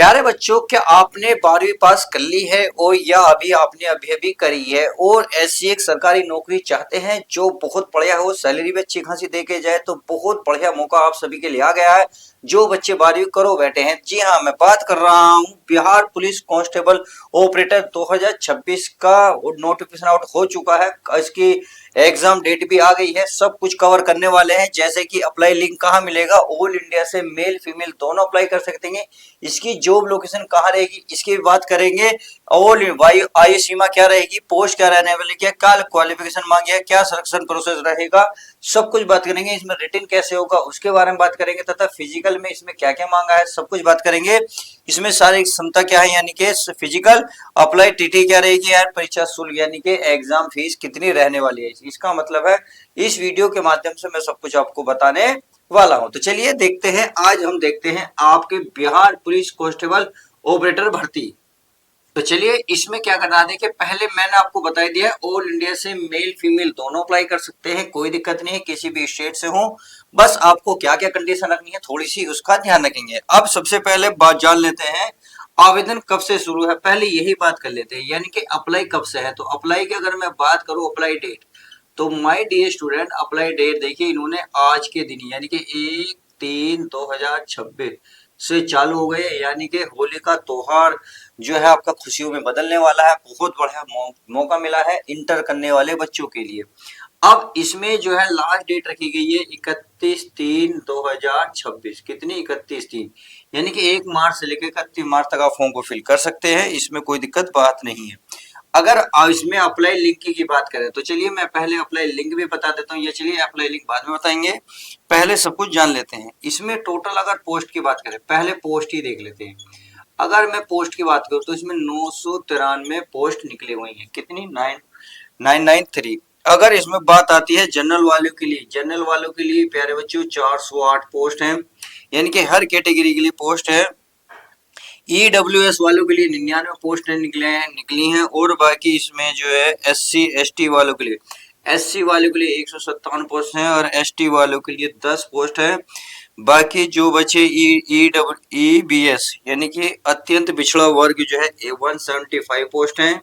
प्यारे बच्चों, क्या आपने 12वीं पास कर ली है और या अभी आपने अभी अभी करी है और ऐसी एक सरकारी नौकरी चाहते हैं जो बहुत बढ़िया हो, सैलरी भी अच्छी खासी दे के जाए, तो बहुत बढ़िया मौका आप सभी के लिए आ गया है। जो बच्चे 12वीं करो बैठे हैं, जी हाँ, मैं बात कर रहा हूँ बिहार पुलिस कांस्टेबल ऑपरेटर 2026 का नोटिफिकेशन आउट हो चुका है। इसकी एग्जाम डेट भी आ गई है। सब कुछ कवर करने वाले हैं, जैसे कि अप्लाई लिंक कहाँ मिलेगा, ऑल इंडिया से मेल फीमेल दोनों अप्लाई कर सकते हैं। इसकी जॉब लोकेशन कहाँ रहेगी इसकी भी बात करेंगे। ऑल आयु सीमा क्या रहेगी, पोस्ट क्या रहने वाली, क्या क्वालिफिकेशन मांगी है, क्या सिलेक्शन प्रोसेस रहेगा, सब कुछ बात करेंगे। इसमें रिटन कैसे होगा उसके बारे में बात करेंगे, तथा फिजिकल में इसमें क्या क्या मांगा है सब कुछ बात करेंगे। इसमें शारीरिक क्षमता क्या है यानी कि फिजिकल, अप्लाई टीटी क्या रहेगी यार, परीक्षा शुल्क यानी कि एग्जाम फीस कितनी रहने वाली है। इसका मतलब है इस वीडियो के माध्यम से मैं सब कुछ आपको बताने वाला हूं। तो चलिए देखते हैं, आज हम देखते हैं आपके बिहार पुलिस कांस्टेबल ऑपरेटर भर्ती। तो चलिए इसमें क्या करना है, देखिए पहले मैंने आपको बता दिया ऑल इंडिया से मेल फीमेल दोनों अप्लाई कर सकते हैं, कोई दिक्कत नहीं है, किसी भी स्टेट से हो। बस आपको क्या क्या कंडीशन रखनी है थोड़ी सी उसका ध्यान रखेंगे। अब सबसे पहले बात जान लेते हैं आवेदन कब से शुरू है, पहले यही बात कर लेते हैं, यानी कि अप्लाई कब से है। तो अप्लाई की अगर मैं बात करूं, अप्लाई डेट, तो my dear student apply date देखिए इन्होंने आज के दिन यानी कि 1/3/2026 से चालू हो गए, यानी कि होली का त्योहार जो है आपका खुशियों में बदलने वाला है। बहुत बढ़िया मौका मिला है इंटर करने वाले बच्चों के लिए। अब इसमें जो है लास्ट डेट रखी गई है 31/3/2026। कितनी? 31/3, यानी कि 1 मार्च से लेकर 31 मार्च तक आप फॉर्म को फिल कर सकते हैं, इसमें कोई दिक्कत बात नहीं है। अगर इसमें अप्लाई लिंक की बात करें तो चलिए मैं पहले अप्लाई लिंक भी बता देता हूँ, या चलिए अप्लाई लिंक बाद में बताएंगे, पहले सब कुछ जान लेते हैं। इसमें टोटल अगर पोस्ट की बात करें, पहले पोस्ट ही देख लेते हैं। अगर मैं पोस्ट की बात करूँ तो इसमें 993 पोस्ट निकली हुई है। कितनी? 993। अगर इसमें बात आती है जनरल वालों के लिए, जनरल वालों के लिए प्यारे बच्चों 408 पोस्ट हैं, यानी कि हर कैटेगरी के लिए पोस्ट है। ईडब्ल्यूएस वालों के लिए 99 पोस्ट निकली हैं, और बाकी इसमें जो है एससी एसटी वालों के लिए, एससी वालों के लिए 157 पोस्ट हैं और एसटी वालों के लिए 10 पोस्ट है। बाकी जो बचे ईबीएस यानी कि अत्यंत पिछड़ा वर्ग जो है 175 पोस्ट हैं।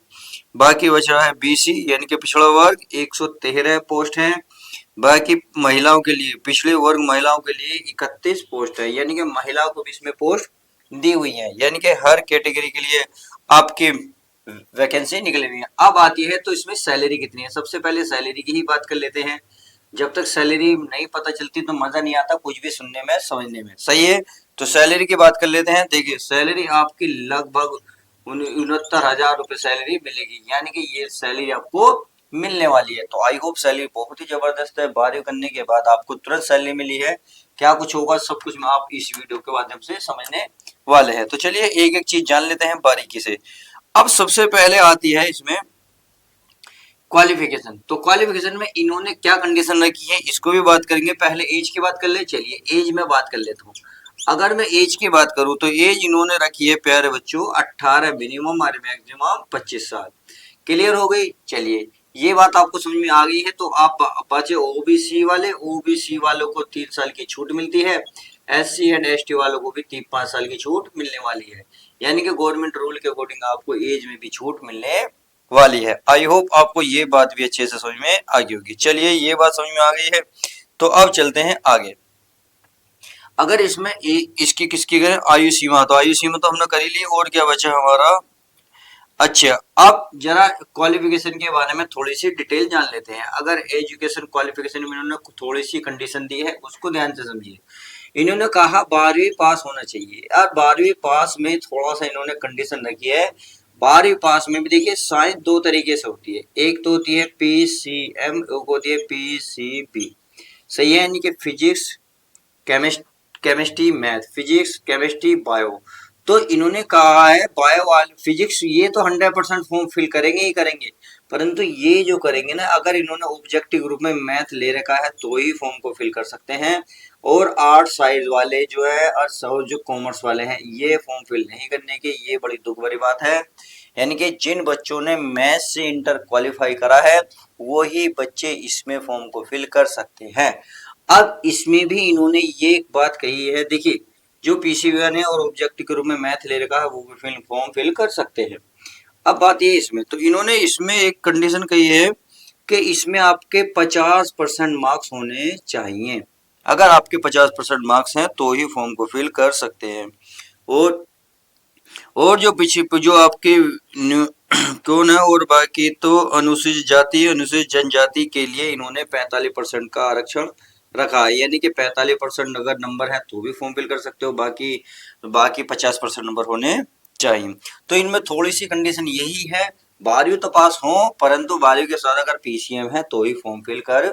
बाकी बच रहा है बीसी यानी कि पिछड़ा वर्ग, 113 पोस्ट हैं। बाकी महिलाओं के लिए, पिछड़े वर्ग महिलाओं के लिए 31 पोस्ट है, यानी कि महिलाओं को भी इसमें पोस्ट दी हुई है, यानी कि हर कैटेगरी के लिए आपकी वैकेंसी निकली हुई है। अब आती है तो इसमें सैलरी कितनी है, सबसे पहले सैलरी की ही बात कर लेते हैं। जब तक सैलरी नहीं पता चलती तो मजा नहीं आता कुछ भी सुनने में समझने में, सही है। तो सैलरी की बात कर लेते हैं। देखिए सैलरी आपकी लगभग 69,000 रुपए सैलरी मिलेगी, यानी कि ये सैलरी आपको मिलने वाली है। तो आई होप सैलरी बहुत ही जबरदस्त है, 12वीं करने के बाद आपको तुरंत सैलरी मिली है। क्या कुछ होगा सब कुछ आप इस वीडियो के माध्यम से समझने वाले हैं। तो चलिए एक एक चीज जान लेते हैं बारीकी से। अब सबसे पहले आती है इसमें क्वालिफिकेशन। तो क्वालिफिकेशन में इन्होंने क्या कंडीशन रखी है इसको भी बात करेंगे। पहले एज की बात कर ले, चलिए एज में बात कर लेता हूँ। अगर मैं एज की बात करूं तो एज इन्होंने रखी है प्यारे बच्चों 18 मिनिमम और मैक्सिमम 25 साल। क्लियर हो गई? चलिए ये बात आपको समझ में आ गई है। तो आप बचे ओबीसी वाले, ओबीसी वालों को 3 साल की छूट मिलती है, एससी एंड एसटी वालों को भी 5 साल की छूट मिलने वाली है, यानी कि गवर्नमेंट रूल के अकॉर्डिंग आपको एज में भी छूट मिलने वाली है। आई होप आपको ये बात भी अच्छे से समझ में आ गई होगी। चलिए ये बात समझ में आ गई है, तो अब चलते हैं आगे। अगर इसमें इसकी किसकी करें आयु सीमा, तो आयु सीमा तो हमने कर ही ली, और क्या बचा हमारा। अच्छा, अब जरा क्वालिफिकेशन के बारे में थोड़ी सी डिटेल जान लेते हैं। अगर एजुकेशन क्वालिफिकेशन में इन्होंने थोड़ी सी कंडीशन दी है उसको ध्यान से समझिए। इन्होंने कहा 12वीं पास होना चाहिए, यार 12वीं पास में थोड़ा सा इन्होंने कंडीशन रखी है। 12वीं पास में भी देखिए साइंस दो तरीके से होती है, एक तो होती है पीसीएम, एक होती है पीसीबी, सही है, यानी कि physics chemistry math, physics chemistry bio. तो इन्होंने कहा है बायो वाले फिजिक्स ये तो 100% फॉर्म फिल करेंगे ही करेंगे, परंतु ये जो करेंगे ना, अगर इन्होंने ऑब्जेक्टिव ग्रुप में मैथ ले रखा है तो ही फॉर्म को फिल कर सकते हैं। और आर्ट साइड वाले जो है और जो कॉमर्स वाले हैं ये फॉर्म फिल नहीं करने के, ये बड़ी दुख भरी बात है। यानी कि जिन बच्चों ने मैथ से इंटर क्वालिफाई करा है वही बच्चे इसमें फॉर्म को फिल कर सकते हैं। अब इसमें भी इन्होंने ये एक बात कही है, देखिए जो पीसी1 है और ऑब्जेक्ट के रूप में मैथ ले रखा है वो भी फॉर्म फिल कर सकते हैं। अब बात ये इसमें, तो इन्होंने इसमें एक कंडीशन कही है कि इसमें आपके 50% मार्क्स होने चाहिए। अगर आपके 50% मार्क्स हैं तो ही फॉर्म को फिल कर सकते हैं। और जो पीछे जो आपके कौन है, और बाकी तो अनुसूचित जाति अनुसूचित जनजाति के लिए इन्होंने 45% का आरक्षण रखा है, यानी कि 45% अगर नंबर है तो भी फॉर्म फिल कर सकते हो, बाकी 50% नंबर होने चाहिए। तो इनमें थोड़ी सी कंडीशन यही है, 12वीं तो पास हो, परंतु 12वीं के साथ अगर पीसीएम है तो ही फॉर्म फिल कर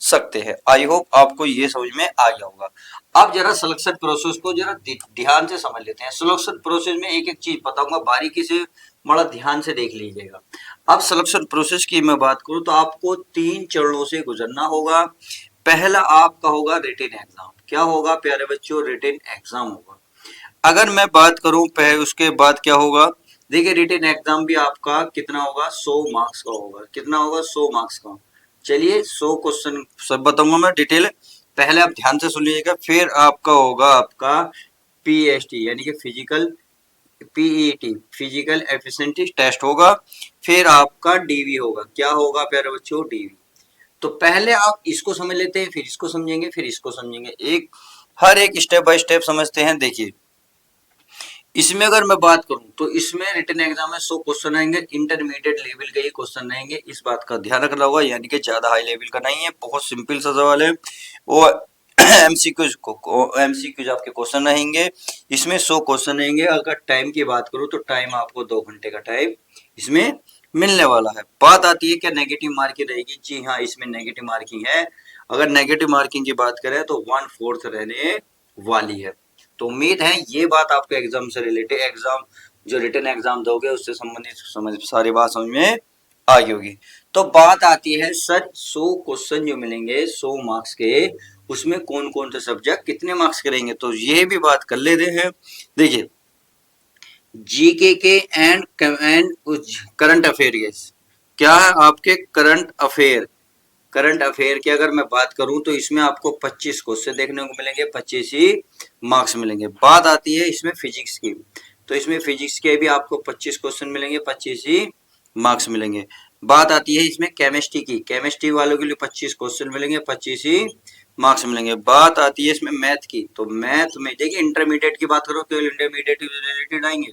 सकते हैं। आई होप आपको ये समझ में आ गया होगा। अब जरा सिलेक्शन प्रोसेस को जरा ध्यान से समझ लेते हैं। सिलेक्शन प्रोसेस में एक एक चीज बताऊंगा, बारीकी से बड़ा ध्यान से देख लीजिएगा। अब सिलेक्शन प्रोसेस की मैं बात करूं तो आपको 3 चरणों से गुजरना होगा। पहला आपका होगा रिटन एग्जाम। क्या होगा प्यारे बच्चों? रिटन एग्जाम होगा। अगर मैं बात करूं पहले उसके बाद क्या होगा, देखिए रिटन एग्जाम भी आपका कितना होगा, 100 मार्क्स का होगा। कितना होगा? 100 मार्क्स का। चलिए 100 क्वेश्चन सब बताऊंगा मैं डिटेल, पहले आप ध्यान से सुन लीजिएगा। फिर आपका होगा आपका पीएसटी यानी कि physical, PET physical efficiency test होगा। फिर आपका डीवी होगा। क्या होगा प्यारे बच्चों? डीवी। तो पहले आप इसको समझ लेते हैं, फिर इसको समझेंगे, फिर इसको समझेंगे, एक हर एक स्टेप बाय स्टेप समझते हैं। देखिए इसमें अगर मैं बात करूं तो इसमें रिटन एग्जाम में 100 क्वेश्चन आएंगे, इंटरमीडिएट लेवल के ही क्वेश्चन रहेंगे, इस बात का ध्यान रखना होगा, यानी कि ज्यादा हाई लेवल का नहीं है, बहुत सिंपल सा सवाल है। और एमसीक्यूज आपके क्वेश्चन रहेंगे। इसमें 100 क्वेश्चन रहेंगे। अगर टाइम की बात करूं तो टाइम आपको 2 घंटे का टाइम इसमें मिलने वाला है। बात आती है क्या नेगेटिव मार्किंग रहेगी? जी हाँ, इसमें नेगेटिव मार्किंग है। अगर नेगेटिव मार्किंग की बात करें तो 1/4 रहने वाली है। तो उम्मीद है ये बात आपको एग्जाम से रिलेटेड, एग्जाम जो रिटन एग्जाम दोगे उससे संबंधित समझ सारी बात समझ में आ गई होगी। तो बात आती है सर 100 क्वेश्चन जो मिलेंगे 100 मार्क्स के, उसमें कौन कौन से सब्जेक्ट कितने मार्क्स के रहेंगे, तो ये भी बात कर लेते हैं। देखिए जीके के एंड करंट अफेयर, क्या है आपके करंट अफेयर की अगर मैं बात करूं तो इसमें आपको 25 क्वेश्चन देखने को मिलेंगे, 25 ही मार्क्स मिलेंगे। बात आती है इसमें फिजिक्स की, तो इसमें फिजिक्स के भी आपको 25 क्वेश्चन मिलेंगे, 25 ही मार्क्स मिलेंगे। बात आती है इसमें केमिस्ट्री की, केमिस्ट्री वालों के लिए 25 क्वेश्चन मिलेंगे, 25 ही मार्क्स मिलेंगे। बात आती है इसमें मैथ की, तो मैथ में देखिए इंटरमीडिएट की बात करो तो इंटरमीडिएट रिलेटेड आएंगे।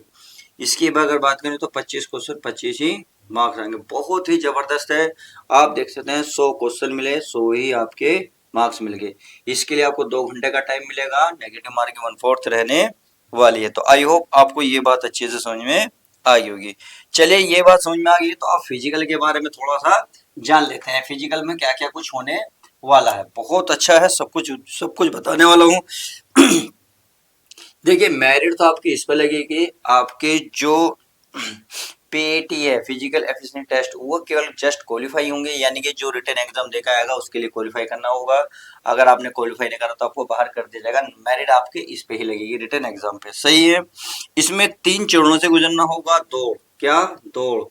इसकी अगर बात करें तो 25 क्वेश्चन 25 ही मार्क्स आएंगे। बहुत ही जबरदस्त है। आप देख सकते हैं 100 क्वेश्चन मिले, 100 ही आपके मार्क्स मिल गए। इसके लिए आपको 2 घंटे का टाइम मिलेगा, नेगेटिव मार्किंग 1/4 रहने वाली है। तो आई होप आपको ये बात अच्छे से समझ में आ गई होगी। चलिए ये बात समझ में आ गई तो आप फिजिकल के बारे में थोड़ा सा जान लेते हैं। फिजिकल में क्या क्या कुछ होने वाला है, बहुत अच्छा है, सब कुछ बताने वाला हूँ। देखिए मेरिट तो आपकी इस पर लगेगी, आपके जो पीएटी है फिजिकल एफिशिएंसी टेस्ट, वो केवल जस्ट क्वालिफाई होंगे, यानी कि जो रिटन एग्जाम देखा जाएगा उसके लिए क्वालिफाई करना होगा। अगर आपने क्वालिफाई नहीं करा तो आपको बाहर कर दिया जाएगा। मेरिट आपके इस पे ही लगेगी, रिटन एग्जाम पे। सही है। इसमें 3 चरणों से गुजरना होगा। दौड़, क्या दौड़,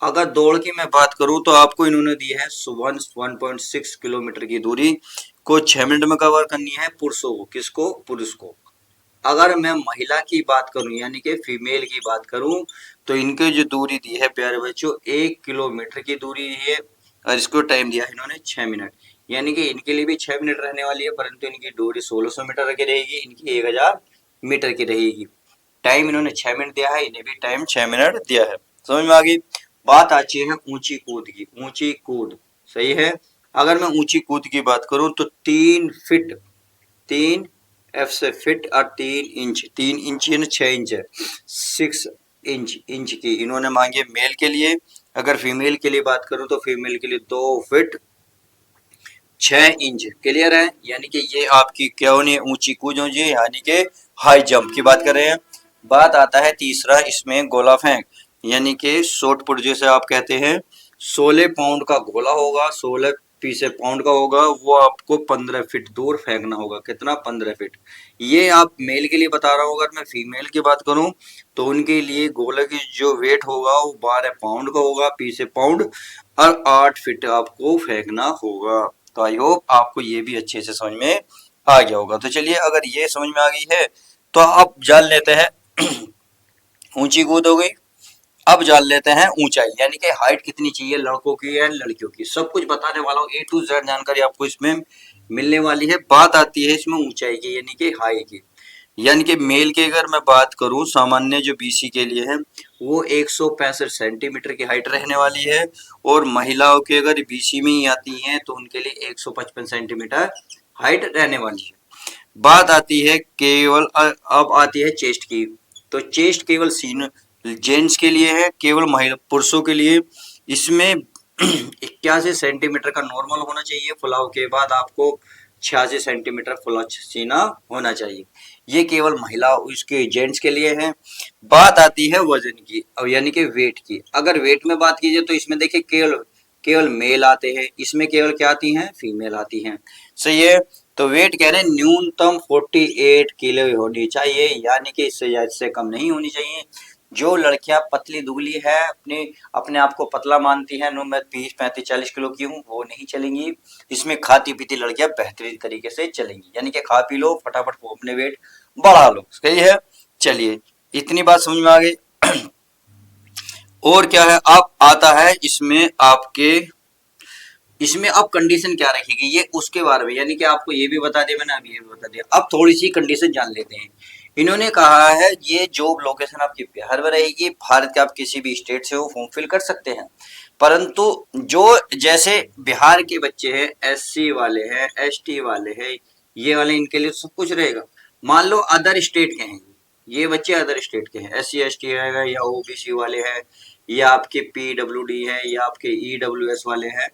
अगर दौड़ की मैं बात करूं तो आपको इन्होंने दी है 1.6 किलोमीटर की दूरी को 6 मिनट में कवर करनी है पुरुषों को। किसको? पुरुष को। अगर मैं महिला की बात करूं यानी कि फीमेल की बात करूं तो इनके जो दूरी दी है प्यारे बच्चों 1 किलोमीटर की दूरी है, और इसको टाइम दिया है इन्होंने 6 मिनट, यानी कि इनके लिए भी 6 मिनट रहने वाली है, परंतु इनकी दूरी 1600 मीटर की रहेगी, इनकी 1000 मीटर की रहेगी। टाइम इन्होंने 6 मिनट दिया है, इन्हें भी टाइम 6 मिनट दिया है। समझ में आ गई। बात आती है ऊंची कूद की, ऊंची कूद। सही है। अगर मैं ऊंची कूद की बात करूं तो 3 फीट, 3 F से फिट और 3 इंच, 3 इंच है ना, 6 इंच है, 6 इंच की इन्होंने मांगी मेल के लिए। अगर फीमेल के लिए बात करूं तो फीमेल के लिए 2 फीट 6 इंच। क्लियर है। यानी कि ये आपकी क्या होनी है? ऊंची कूद हो जी, यानी कि हाई जंप की बात कर रहे हैं। बात आता है तीसरा इसमें गोला फेंक, यानी कि शॉट पुट जैसे आप कहते हैं। 16 पाउंड का गोला होगा, 16 पीसे पाउंड का होगा, वो आपको 15 फीट दूर फेंकना होगा। कितना? 15 फीट। ये आप मेल के लिए बता रहा हूँ। अगर मैं फीमेल की बात करूं तो उनके लिए गोले की जो वेट होगा वो 12 पाउंड का होगा, पीसे पाउंड, और 8 फीट आपको फेंकना होगा। तो आई होप आपको ये भी अच्छे से समझ में आ गया होगा। तो चलिए अगर ये समझ में आ गई है तो अब जान लेते हैं ऊंची कूद हो गई। अब जान लेते हैं ऊंचाई, यानी कि हाइट कितनी चाहिए लड़कों की या लड़कियों की, सब कुछ बताने वाला हूँ। A to Z जानकारी आपको इसमें मिलने वाली है। बात आती है इसमें ऊंचाई की, यानी कि हाइट की। यानी कि मेल की अगर मैं बात करूं, सामान्य जो बीसी के लिए है वो 165 सेंटीमीटर की हाइट रहने वाली है, और महिलाओं की अगर बीसी में ही आती हैं तो उनके लिए 155 सेंटीमीटर हाइट रहने वाली है। बात आती है केवल अब आती है चेस्ट की। तो चेस्ट केवल सीन जेंट्स के लिए है, केवल महिला पुरुषों के लिए इसमें 81 सेंटीमीटर का नॉर्मल होना चाहिए। फुलाव के बाद आपको 86 सेंटीमीटर फुला सीना होना चाहिए। ये केवल महिला उसके जेंट्स के लिए है। बात आती है वजन की, अब यानी कि वेट की। अगर वेट में बात कीजिए तो इसमें देखिए केवल केवल मेल आते हैं, इसमें केवल क्या आती हैं, फीमेल आती हैं। सही है। तो वेट कह रहे हैं न्यूनतम 48 किलो होनी चाहिए, यानी कि इससे कम नहीं होनी चाहिए। जो लड़कियां पतली दुबली है, अपने अपने आप को पतला मानती हैं, नो मैं 30 35 40 किलो की हूँ, वो नहीं चलेंगी। इसमें खाती पीती लड़कियां बेहतरीन तरीके से चलेंगी, यानी कि खा पी लो फटाफट वो अपने वेट बढ़ा लो। सही है। चलिए इतनी बात समझ में आ गई। और क्या है, अब आता है इसमें आपके, इसमें अब कंडीशन क्या रखेगी ये उसके बारे में, यानी कि आपको ये भी बता दिया मैंने, अभी ये भी बता दिया। अब थोड़ी सी कंडीशन जान लेते हैं। इन्होंने कहा है ये जॉब लोकेशन आपकी बिहार में रहेगी, भारत के आप किसी भी स्टेट से हो फॉर्म फिल कर सकते हैं। परंतु जो जैसे बिहार के बच्चे हैं, एससी वाले हैं, एसटी वाले हैं, ये वाले इनके लिए सब कुछ रहेगा। मान लो अदर स्टेट के हैं, ये बच्चे अदर स्टेट के हैं, एससी एसटी है या ओबीसी वाले हैं, या आपके पीडब्ल्यूडी है, या आपके ईडब्ल्यूएस वाले हैं,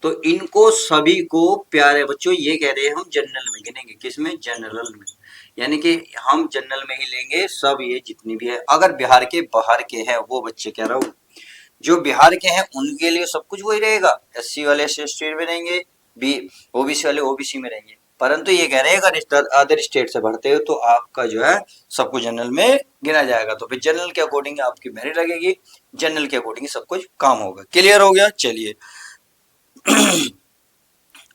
तो इनको सभी को प्यारे बच्चों ये कह रहे हैं हम जनरल में गिनेंगे। किसमें, जनरल में, यानी कि हम जनरल में ही लेंगे सब, ये जितनी भी है। अगर बिहार के बाहर के हैं वो बच्चे कह रहा हूँ, जो बिहार के हैं उनके लिए सब कुछ वही रहेगा। एससी वाले एससी स्टेट में रहेंगे, बी ओबीसी वाले ओबीसी में रहेंगे। परंतु ये कह रहे हैं अगर अदर स्टेट से भरते हो तो आपका जो है सब कुछ जनरल में गिना जाएगा। तो फिर जनरल के अकॉर्डिंग आपकी मेरिट लगेगी, जनरल के अकॉर्डिंग सब कुछ काम होगा। क्लियर हो गया। चलिए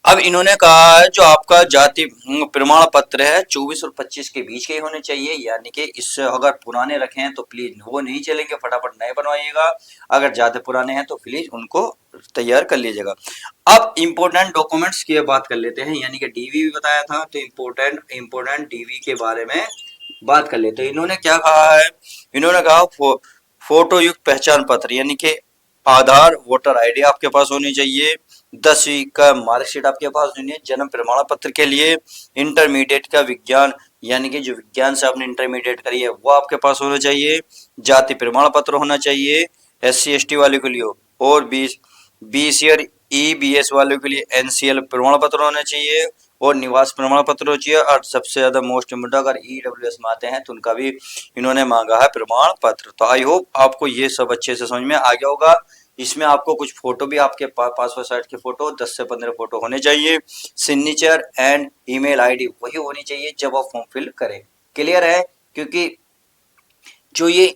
अब इन्होंने कहा है जो आपका जाति प्रमाण पत्र है 24 और 25 के बीच के होने चाहिए, यानी कि इससे अगर पुराने रखे हैं तो प्लीज वो नहीं चलेंगे, फटाफट नए बनवाइएगा। अगर ज्यादा पुराने हैं तो प्लीज उनको तैयार कर लीजिएगा। अब इम्पोर्टेंट डॉक्यूमेंट्स की बात कर लेते हैं, यानी कि डीवी भी बताया था, तो इम्पोर्टेंट डीवी के बारे में बात कर लेते हैं। इन्होंने क्या कहा है, इन्होंने कहा फोटो युक्त पहचान पत्र, यानी कि आधार वोटर आईडी आपके पास होनी चाहिए, 10वीं का मार्कशीट आपके पास होनी है, जन्म प्रमाण पत्र के लिए इंटरमीडिएट का विज्ञान, यानी कि जो विज्ञान से आपने इंटरमीडिएट करी है वो आपके पास होना चाहिए, जाति प्रमाण पत्र होना चाहिए एससी एसटी वाले के लिए, और बीसी और ईबीएस वालों के लिए एनसीएल प्रमाण पत्र होना चाहिए, और निवास प्रमाण पत्र होना चाहिए। और सबसे ज्यादा मोस्ट इम्पोर्टेंट अगर ईडब्ल्यूएस में आते हैं तो उनका भी इन्होंने मांगा है प्रमाण पत्र। तो आई होप आपको ये सब अच्छे से समझ में आ गया होगा। इसमें आपको कुछ फोटो भी आपके पासपोर्ट साइज के फोटो 10 से 15 फोटो होने चाहिए, सिग्नेचर एंड ईमेल आईडी वही होनी चाहिए जब आप फॉर्म फिल करें। क्लियर है। क्योंकि जो ये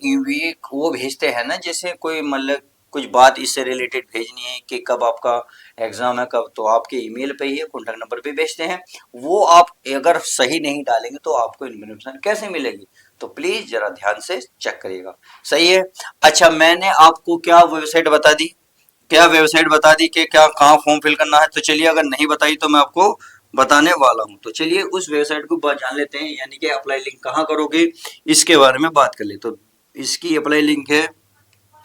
वो भेजते हैं ना, जैसे कोई मतलब कुछ बात इससे रिलेटेड भेजनी है कि कब आपका एग्जाम है कब, तो आपके ईमेल पे ही कॉन्टैक्ट नंबर पे भेजते हैं। वो आप अगर सही नहीं डालेंगे तो आपको इन्फॉर्मेशन कैसे मिलेगी, तो प्लीज जरा ध्यान से चेक करिएगा। सही है। अच्छा मैंने आपको क्या वेबसाइट बता दी, क्या वेबसाइट बता दी कि क्या कहाँ फॉर्म फिल करना है, तो चलिए अगर नहीं बताई तो मैं आपको बताने वाला हूं। तो चलिए उस वेबसाइट को जान लेते हैं, यानी कि अप्लाई लिंक कहाँ करोगे इसके बारे में बात कर ले। तो इसकी अप्लाई लिंक है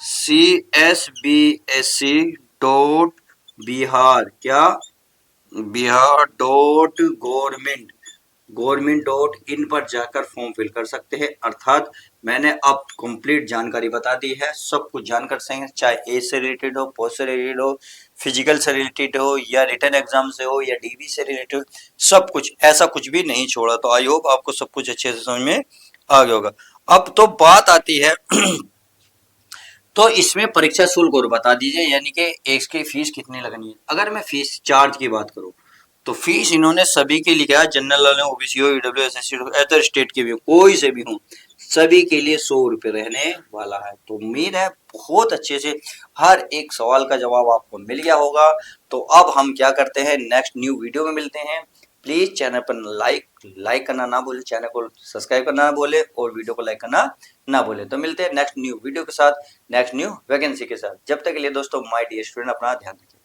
CSBSC.बिहार, क्या, बिहार.गवर्नमेंट पर जाकर फॉर्म फिल कर सकते हैं। अर्थात मैंने अब कंप्लीट जानकारी बता दी है, सब कुछ जानकर सकेंगे, चाहे एज से रिलेटेड हो, पोस्ट से रिलेटेड हो, फिजिकल से रिलेटेड हो, या रिटर्न एग्जाम से हो, या डीबी से रिलेटेड, सब कुछ, ऐसा कुछ भी नहीं छोड़ा। तो आई होप आपको सब कुछ अच्छे से समझ में आ गया होगा। अब तो बात आती है तो इसमें परीक्षा शुल्क और बता दीजिए, यानी कि इसकी फीस कितनी लगनी है। अगर मैं फीस चार्ज की बात करूं तो फीस इन्होंने सभी के लिखा है, जनरल वाले, ओबीसी हो, ईडब्ल्यूएस, एससी हो, अदर स्टेट के भी हो, कोई से भी हो, सभी के लिए 100 रुपये रहने वाला है। तो उम्मीद है बहुत अच्छे से हर एक सवाल का जवाब आपको मिल गया होगा। तो अब हम क्या करते हैं, नेक्स्ट न्यू वीडियो में मिलते हैं। प्लीज चैनल पर लाइक करना ना भूले, चैनल को सब्सक्राइब करना ना भूले और वीडियो को लाइक करना ना भूले। तो मिलते हैं नेक्स्ट न्यू वीडियो के साथ, नेक्स्ट न्यू वैकेंसी के साथ। जब तक के लिए दोस्तों माय डियर स्टूडेंट अपना ध्यान रखिए।